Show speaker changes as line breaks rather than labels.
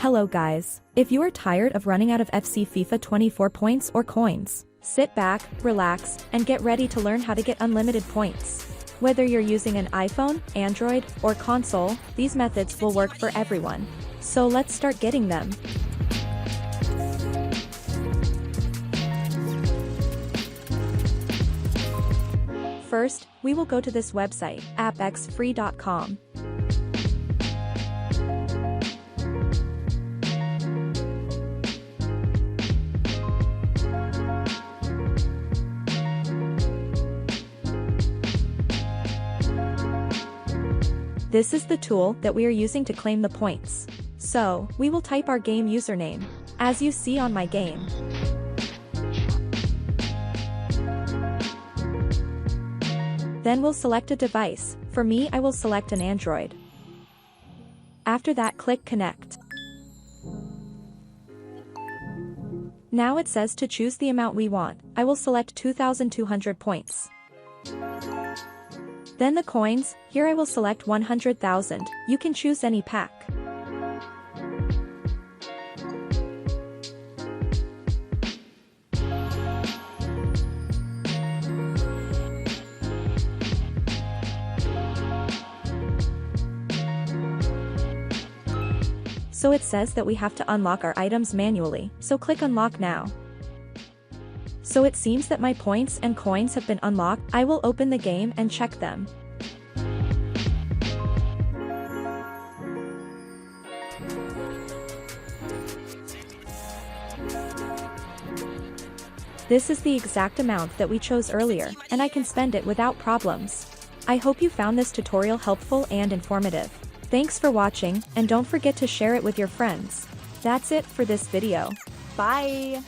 Hello guys. If you are tired of running out of FIFA 24 points or coins, sit back, relax, and get ready to learn how to get unlimited points. Whether you're using an iPhone, Android, or console, these methods will work for everyone. So let's start getting them. First, we will go to this website, appxfree.com. This is the tool that we are using to claim the points. So, we will type our game username, as you see on my game. Then we'll select a device. For me, I will select an Android. After that, click Connect. Now it says to choose the amount we want. I will select 2,200 points. Then the coins, here I will select 100,000, you can choose any pack. So it says that we have to unlock our items manually, so click Unlock Now. So it seems that my points and coins have been unlocked. I will open the game and check them. This is the exact amount that we chose earlier, and I can spend it without problems. I hope you found this tutorial helpful and informative. Thanks for watching, and don't forget to share it with your friends. That's it for this video. Bye!